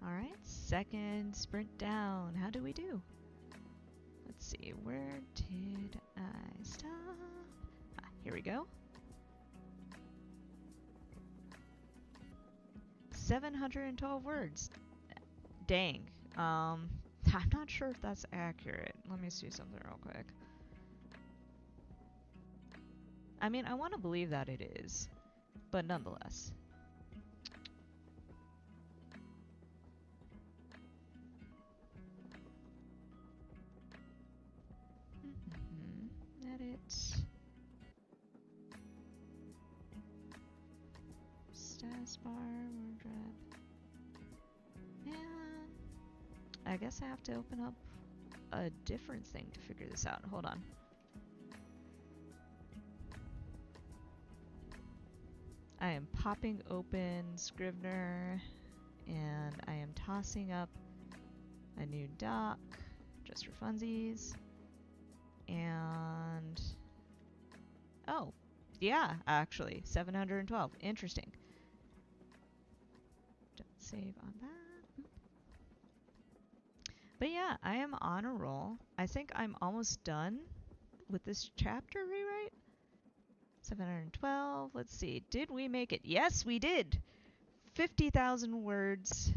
Alright, second sprint down. How do we do? Let's see, where did I stop? Ah, here we go. 712 words. Dang. I'm not sure if that's accurate. Let me see something real quick. I mean, I want to believe that it is, but nonetheless. Edit. Status bar, wardrobe. And I guess I have to open up a different thing to figure this out. Hold on. I am popping open Scrivener and I am tossing up a new doc just for funsies. And oh, yeah, actually 712. Interesting. Don't save on that. But yeah, I am on a roll. I think I'm almost done with this chapter rewrite. 712. Let's see. Did we make it? Yes, we did. 50,000 words.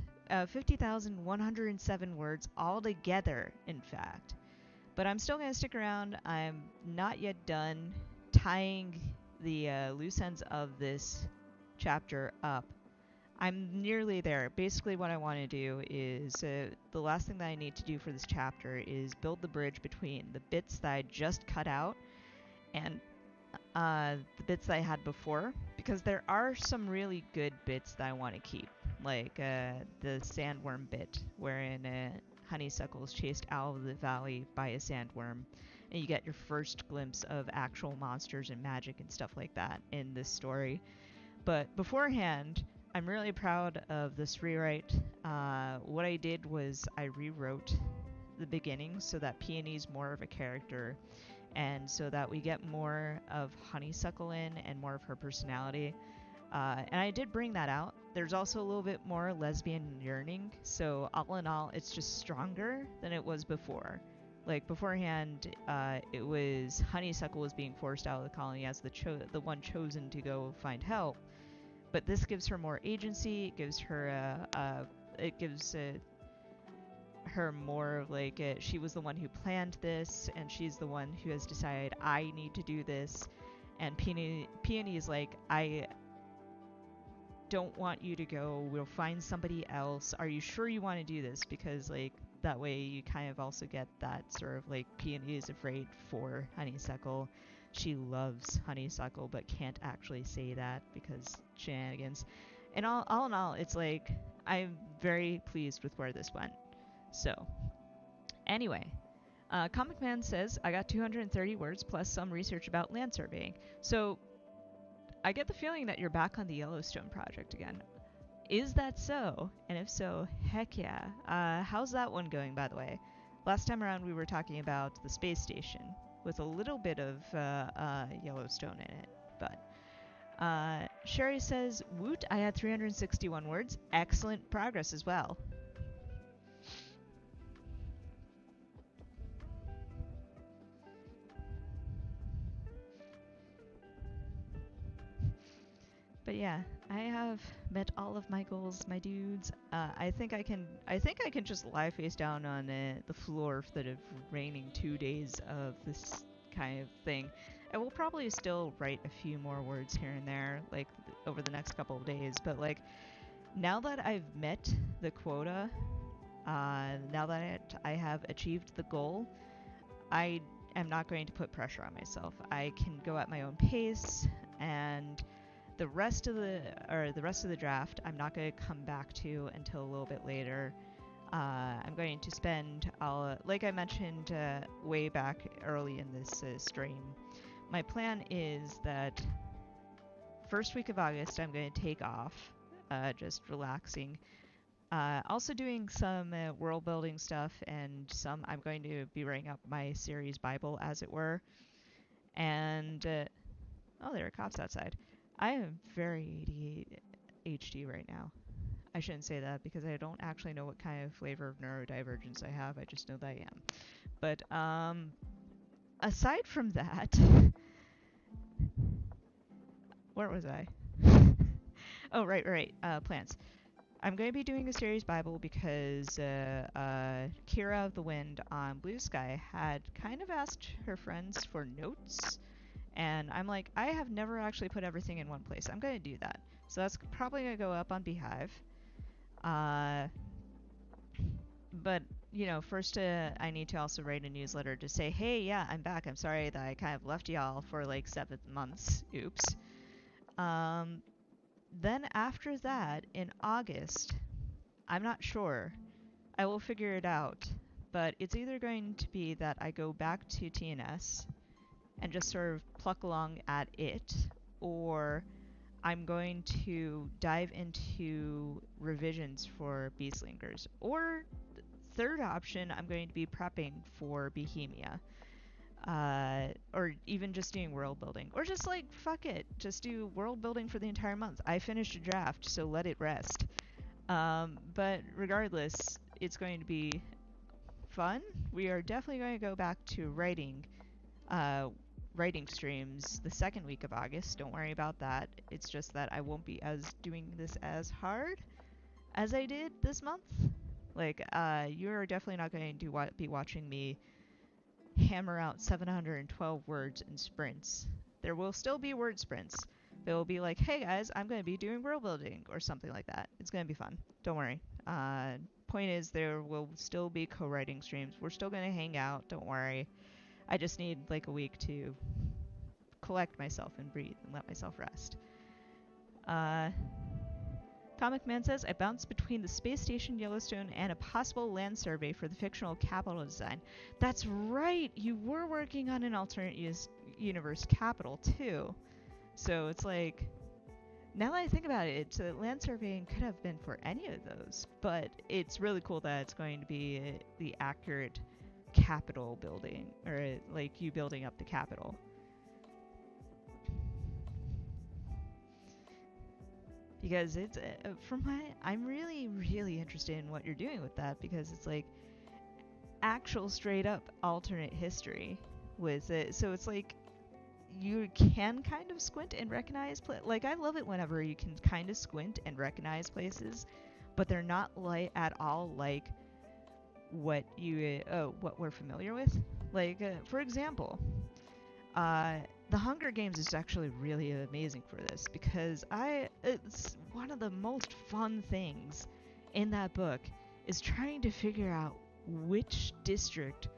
50,107 words altogether, in fact. But I'm still going to stick around. I'm not yet done tying the loose ends of this chapter up. I'm nearly there. Basically what I want to do is, the last thing that I need to do for this chapter is build the bridge between the bits that I just cut out and the bits that I had before. Because there are some really good bits that I want to keep. Like the sandworm bit, wherein Honeysuckle is chased out of the valley by a sandworm, and you get your first glimpse of actual monsters and magic and stuff like that in this story. But beforehand, I'm really proud of this rewrite. What I did was I rewrote the beginning so that Peony's more of a character, and so that we get more of Honeysuckle in and more of her personality. And I did bring that out. There's also a little bit more lesbian yearning, so all in all, it's just stronger than it was before. Like beforehand, it was Honeysuckle was being forced out of the colony as the one chosen to go find help. But this gives her more agency. It gives her her more of like she was the one who planned this, and she's the one who has decided I need to do this. And Peony is like, I don't want you to go. We'll find somebody else. Are you sure you want to do this? Because like that way you kind of also get that sort of like Peony is afraid for Honeysuckle. She loves Honeysuckle but can't actually say that because shenanigans. And all in all, it's like I'm very pleased with where this went. So anyway, Comic Man says I got 230 words plus some research about land surveying. So I get the feeling that you're back on the Yellowstone project again. Is that so? And if so, heck yeah. How's that one going, by the way? Last time around we were talking about the space station with a little bit of Yellowstone in it. But Sherry says, woot, I had 361 words. Excellent progress as well. But yeah, I have met all of my goals, my dudes. I think I can just lie face down on the floor for the remaining 2 days of this kind of thing. I will probably still write a few more words here and there, like over the next couple of days. But like, now that I've met the quota, now that I have achieved the goal, I am not going to put pressure on myself. I can go at my own pace, and the rest of the draft I'm not going to come back to until a little bit later. I'm going to spend, like I mentioned way back early in this stream, my plan is that first week of August I'm going to take off, just relaxing. Also doing some world building stuff, and I'm going to be writing up my series Bible, as it were. And oh, there are cops outside. I am very ADHD right now. I shouldn't say that because I don't actually know what kind of flavor of neurodivergence I have. I just know that I am. But aside from that, where was I? Oh, right. Plants. I'm going to be doing a series Bible because Kira of the Wind on Blue Sky had kind of asked her friends for notes, and I'm like, I have never actually put everything in one place. I'm going to do that. So that's probably going to go up on Beehive. But, you know, first I need to also write a newsletter to say, hey, yeah, I'm back. I'm sorry that I kind of left y'all for like 7 months. Oops. Then after that, in August, I'm not sure. I will figure it out. But it's either going to be that I go back to TNS and just sort of pluck along at it, or I'm going to dive into revisions for Beastlingers. Or third option, I'm going to be prepping for Bohemia. Or even just doing world building. Or just like, fuck it. Just do world building for the entire month. I finished a draft, so let it rest. But regardless, it's going to be fun. We are definitely going to go back to writing streams the second week of August. Don't worry about that. It's just that I won't be doing this as hard as I did this month. Like, you're definitely not going to be watching me hammer out 712 words in sprints. There will still be word sprints. They will be like, hey guys, I'm going to be doing world building or something like that. It's going to be fun. Don't worry. Point is, there will still be co-writing streams. We're still going to hang out. Don't worry. I just need like a week to collect myself and breathe and let myself rest. Comic Man says, I bounced between the space station Yellowstone and a possible land survey for the fictional capital design. That's right! You were working on an alternate universe capital, too. So it's like, now that I think about it, land surveying could have been for any of those. But it's really cool that it's going to be the accurate capital building, or like you building up the capital. Because it's I'm really, really interested in what you're doing with that, because it's like actual straight up alternate history with it. So it's like you can kind of squint and recognize like I love it whenever you can kind of squint and recognize places, but they're not like at all like what we're familiar with. Like for example, the Hunger Games is actually really amazing for this, because it's one of the most fun things in that book is trying to figure out which district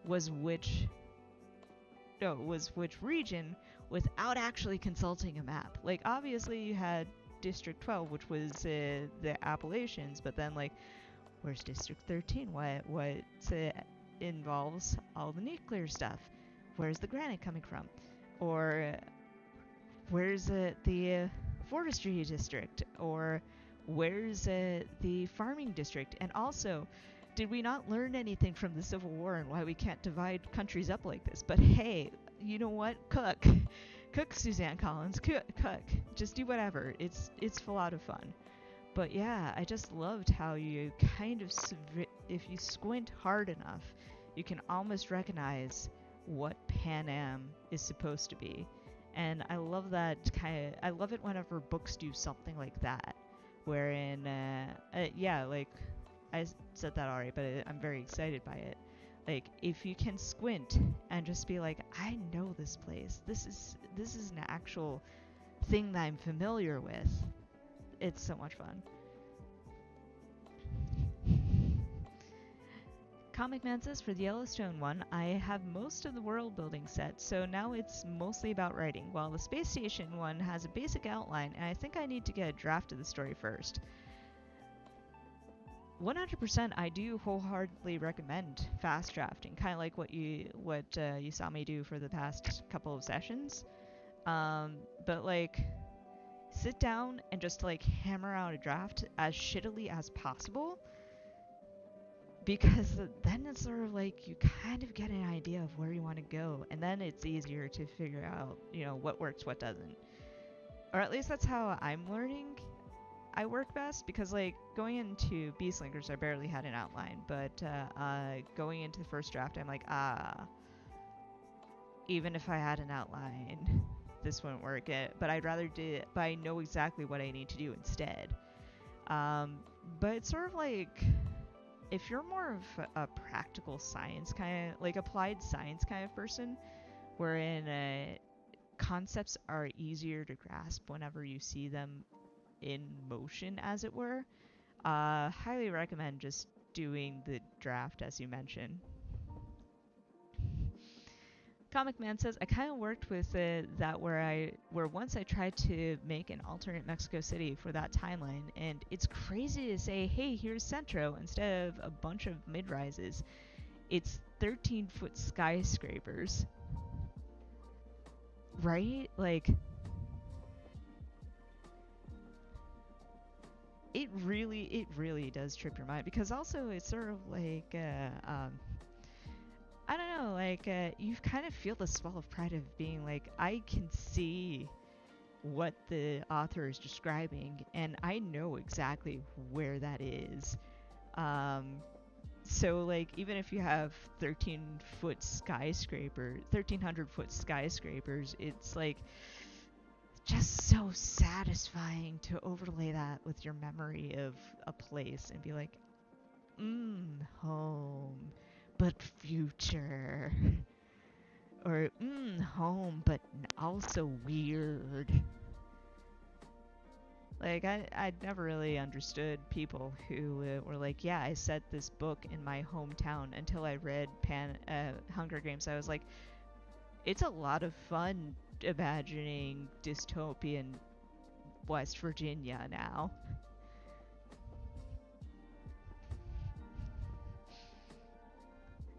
was which region without actually consulting a map. Like obviously you had District 12, which was the Appalachians, but then like where's District 13? What involves all the nuclear stuff? Where's the granite coming from? Or where's the forestry district? Or where's the farming district? And also, did we not learn anything from the Civil War and why we can't divide countries up like this? But hey, you know what? Cook, Suzanne Collins, cook. Just do whatever. It's a lot of fun. But yeah, I just loved how you kind of, if you squint hard enough, you can almost recognize what Pan Am is supposed to be. And I love that I love it whenever books do something like that, wherein like I said that already, but I'm very excited by it. Like if you can squint and just be like, I know this place, this is an actual thing that I'm familiar with, it's so much fun. Comic Man says, for the Yellowstone one, I have most of the world building set, so now it's mostly about writing, while the space station one has a basic outline, and I think I need to get a draft of the story first. 100% I do wholeheartedly recommend fast drafting, kind of like what you saw me do for the past couple of sessions. But like, sit down and just like hammer out a draft as shittily as possible, because then it's sort of like you kind of get an idea of where you want to go, and then it's easier to figure out, what works, what doesn't. Or at least that's how I'm learning. I work best because like going into Beastlinkers, I barely had an outline, but going into the first draft, I'm like, even if I had an outline, this wouldn't work. But I'd rather do it, but I know exactly what I need to do instead. But it's sort of like if you're more of a practical science kind of, like applied science kind of person, wherein concepts are easier to grasp whenever you see them in motion, as it were, highly recommend just doing the draft as you mentioned. Comic Man says, I kind of worked with that where once I tried to make an alternate Mexico City for that timeline, and it's crazy to say, hey, here's Centro instead of a bunch of mid-rises. It's 13-foot skyscrapers. Right? Like, it really does trip your mind, because also it's sort of like, I don't know, like, you kind of feel the swell of pride of being like, I can see what the author is describing, and I know exactly where that is. So, like, even if you have 13-foot skyscraper, 1,300-foot skyscrapers, it's like just so satisfying to overlay that with your memory of a place and be like, home, but future. Or, home, but also weird. Like, I'd never really understood people who were like, yeah, I set this book in my hometown, until I read Hunger Games. I was like, it's a lot of fun imagining dystopian West Virginia now.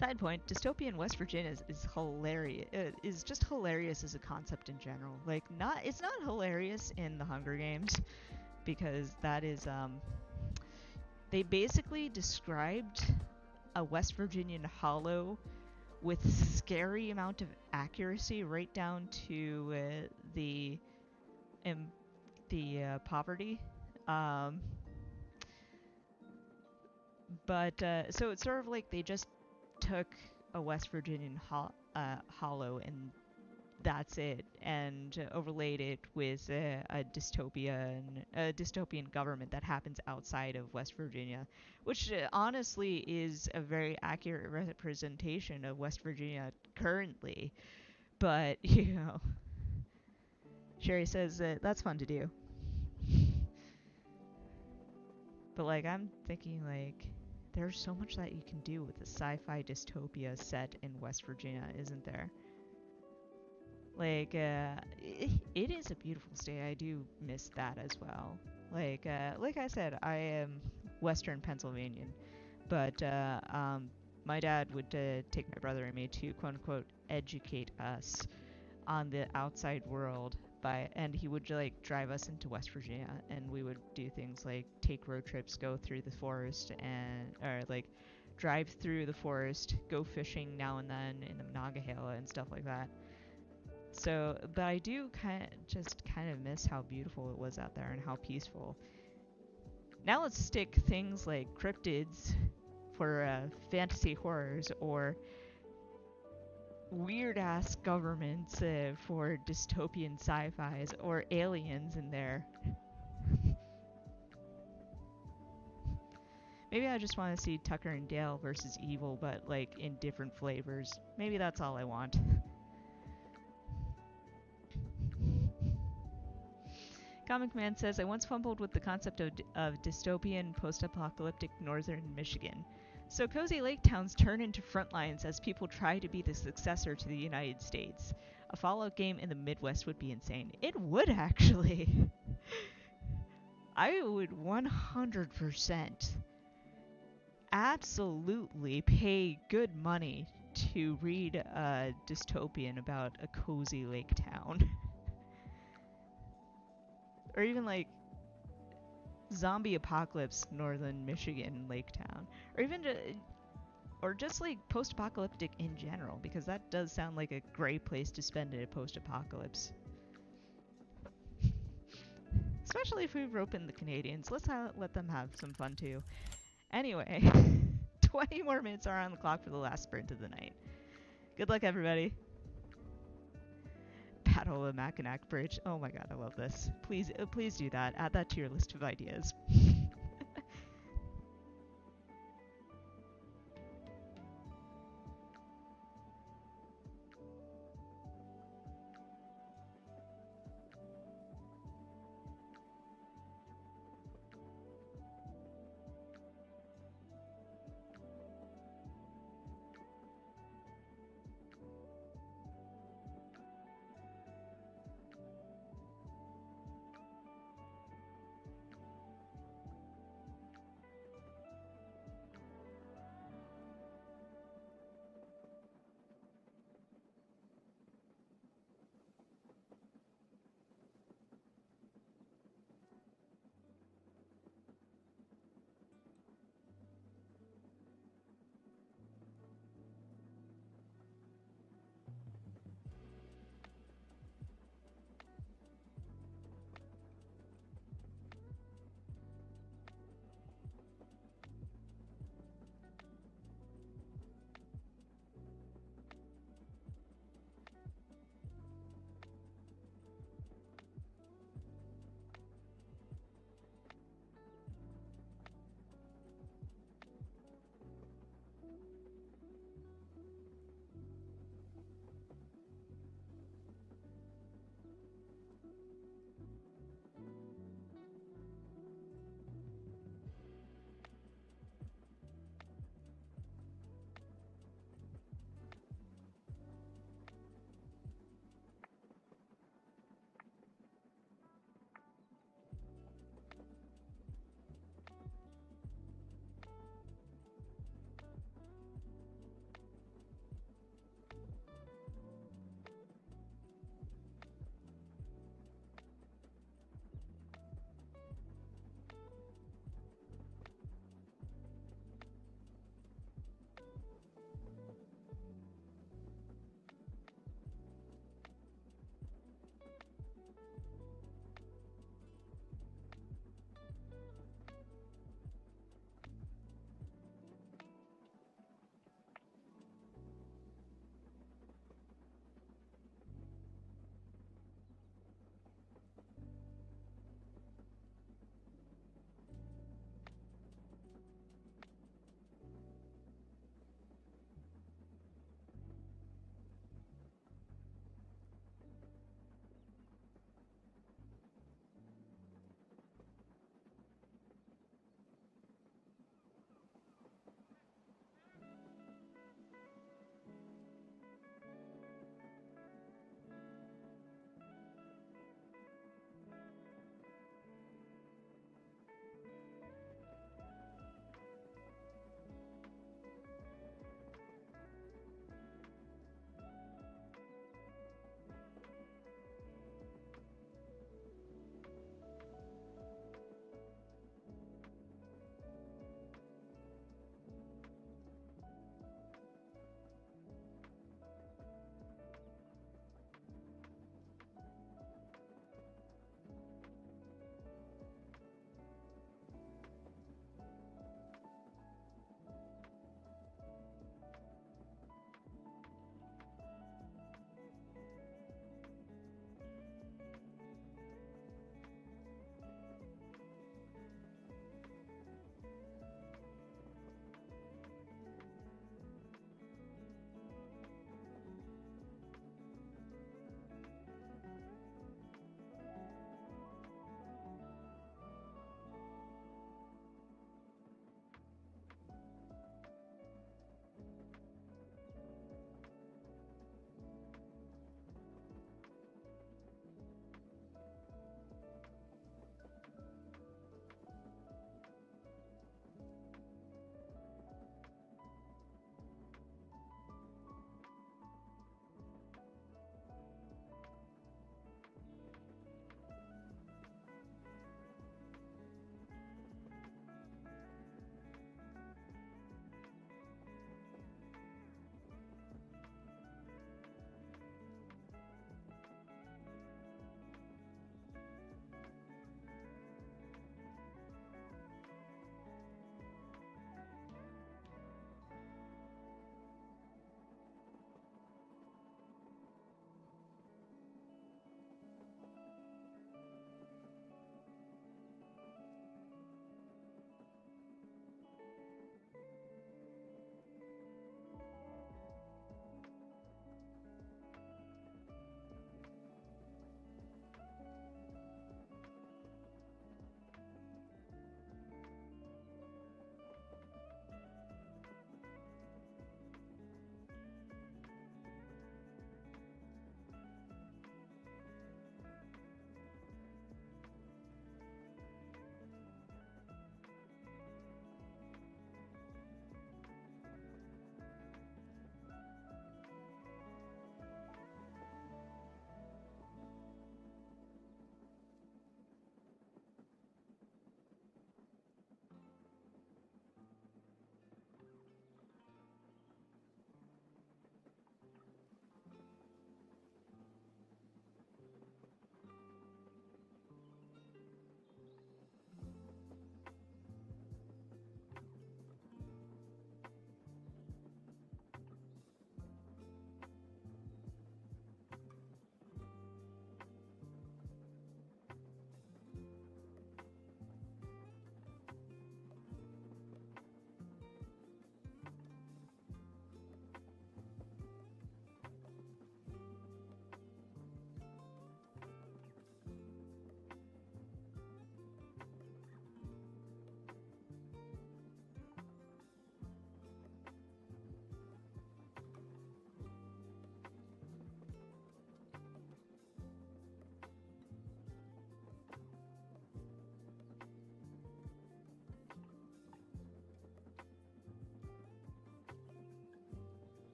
Side point, dystopian West Virginia is hilarious. Is just hilarious as a concept in general. Like, it's not hilarious in the Hunger Games, because that is they basically described a West Virginian hollow with scary amount of accuracy, right down to the poverty. But so it's sort of like they just took a West Virginian hollow and that's it, and overlaid it with a dystopian government that happens outside of West Virginia, which honestly is a very accurate representation of West Virginia currently. But Sherry says that's fun to do. But like, I'm thinking like, there's so much that you can do with a sci-fi dystopia set in West Virginia, isn't there? Like, it is a beautiful state. I do miss that as well. Like I said, I am Western Pennsylvanian, but my dad would take my brother and me to quote unquote educate us on the outside world and he would like drive us into West Virginia, and we would do things like take road trips, go through the forest, or like drive through the forest, go fishing now and then in the Monongahela and stuff like that. So, but I do kind of miss how beautiful it was out there and how peaceful. Now let's stick things like cryptids for fantasy horrors, or weird-ass governments for dystopian sci-fis, or aliens in there. Maybe I just want to see Tucker and Dale versus evil, but like in different flavors. Maybe that's all I want. Comic Man says, I once fumbled with the concept of dystopian post-apocalyptic northern Michigan. So cozy lake towns turn into front lines as people try to be the successor to the United States. A Fallout game in the Midwest would be insane. It would, actually. I would 100% absolutely pay good money to read a dystopian about a cozy lake town. Or even like zombie apocalypse northern Michigan lake town, or even just like post-apocalyptic in general, because that does sound like a great place to spend a post-apocalypse. especially if we rope in the Canadians. Let's let them have some fun too. Anyway, 20 more minutes are on the clock for the last sprint of the night. Good luck, everybody. Battle of the Mackinac Bridge. Oh my god, I love this. Please do that. Add that to your list of ideas.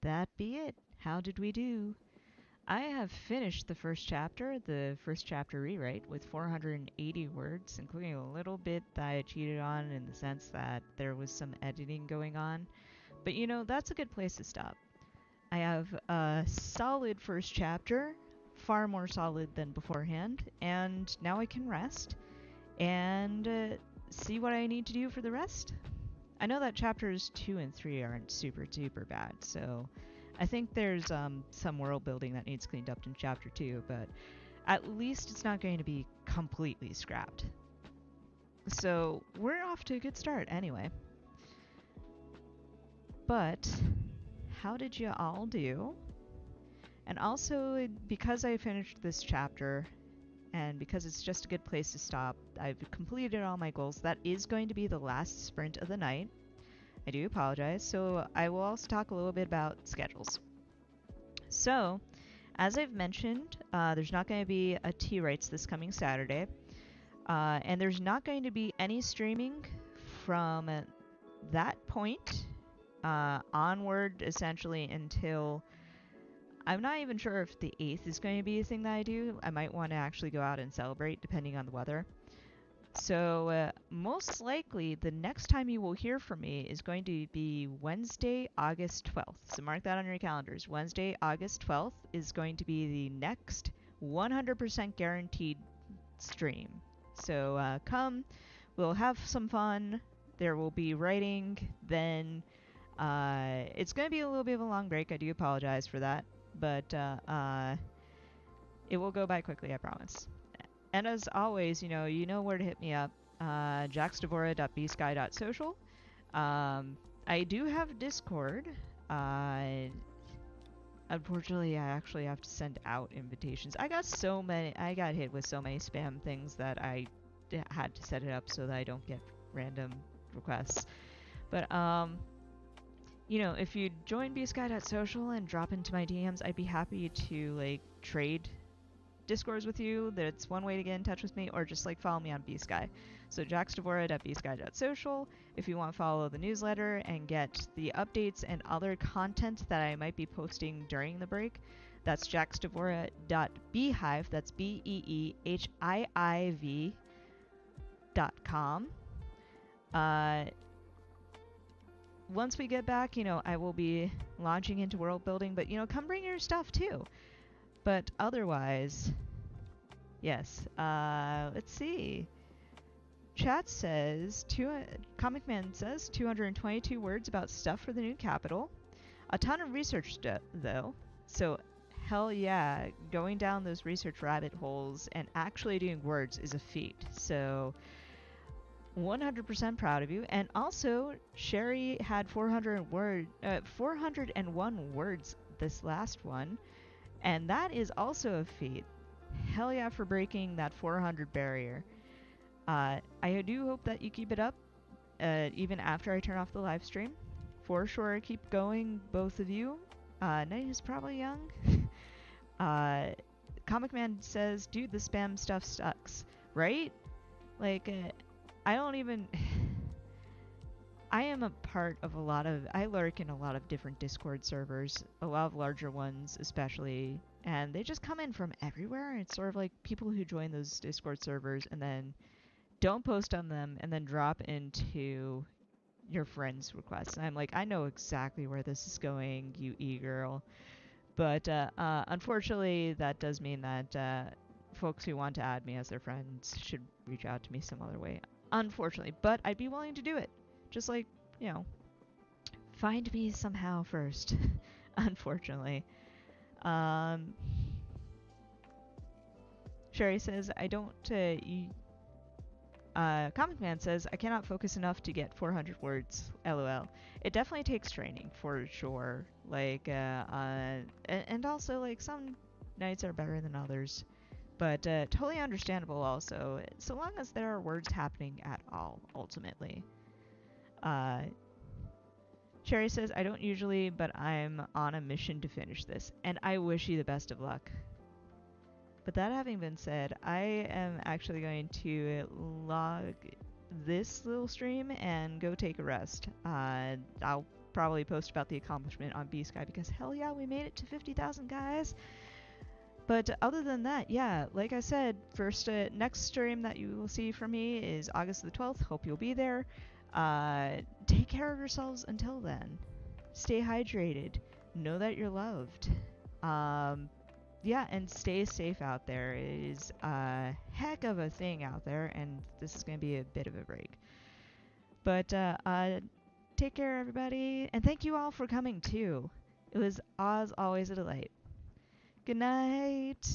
that be it. How did we do? I have finished the first chapter rewrite, with 480 words, including a little bit that I cheated on in the sense that there was some editing going on. But you know, that's a good place to stop. I have a solid first chapter, far more solid than beforehand, and now I can rest and see what I need to do for the rest. I know that chapters 2 and 3 aren't super duper bad, so I think there's some world building that needs cleaned up in chapter 2, but at least it's not going to be completely scrapped. So we're off to a good start anyway. But how did you all do? And also, because I finished this chapter, and because it's just a good place to stop, I've completed all my goals. That is going to be the last sprint of the night. I do apologize. So I will also talk a little bit about schedules. So, as I've mentioned, there's not going to be a T-Rights this coming Saturday. And there's not going to be any streaming from that point onward, essentially, until... I'm not even sure if the 8th is going to be a thing that I do. I might want to actually go out and celebrate, depending on the weather. So, most likely, the next time you will hear from me is going to be Wednesday, August 12th. So mark that on your calendars. Wednesday, August 12th is going to be the next 100% guaranteed stream. So, come, we'll have some fun. There will be writing. Then, it's going to be a little bit of a long break. I do apologize for that. But, it will go by quickly, I promise. And as always, you know where to hit me up. jackstavora.bsky.social. I do have Discord. Unfortunately, I actually have to send out invitations. I got hit with so many spam things that I had to set it up so that I don't get random requests. But, if you join bsky.social and drop into my DMs, I'd be happy to, trade Discords with you. That's one way to get in touch with me, or just follow me on bsky. So jackstavora.bsky.social if you want to follow the newsletter and get the updates and other content that I might be posting during the break. That's jackstavora.beehive, that's beehiiv.com. Once we get back, I will be launching into world building, but come bring your stuff too. But otherwise, yes. Let's see. Chat says, Comic Man says 222 words about stuff for the new capital. A ton of research though. So hell yeah, going down those research rabbit holes and actually doing words is a feat. So 100% proud of you. And also, Sherry had 401 words this last one. And that is also a feat. Hell yeah for breaking that 400 barrier. I do hope that you keep it up, even after I turn off the live stream. For sure, keep going, both of you. Night is probably young. Comic Man says, dude, the spam stuff sucks. Right? I don't even... I am a part of I lurk in a lot of different Discord servers, a lot of larger ones especially, and they just come in from everywhere. It's sort of like people who join those Discord servers and then don't post on them and then drop into your friends' requests. And I'm like, I know exactly where this is going, you e-girl. But unfortunately, that does mean that folks who want to add me as their friends should reach out to me some other way. Unfortunately, but I'd be willing to do it. Just find me somehow first. Unfortunately. Sherry says, I don't... Comic Man says, I cannot focus enough to get 400 words. LOL. It definitely takes training, for sure. And also, some nights are better than others. But totally understandable also, so long as there are words happening at all, ultimately. Sherry says, I don't usually, but I'm on a mission to finish this, and I wish you the best of luck. But that having been said, I am actually going to log this little stream and go take a rest. I'll probably post about the accomplishment on B-Sky because hell yeah, we made it to 50,000 guys. But other than that, yeah, like I said, next stream that you will see from me is August the 12th. Hope you'll be there. Take care of yourselves until then. Stay hydrated. Know that you're loved. Yeah, and stay safe out there. It is a heck of a thing out there, and this is going to be a bit of a break. But take care, everybody, and thank you all for coming, too. It was, as always, a delight. Good night.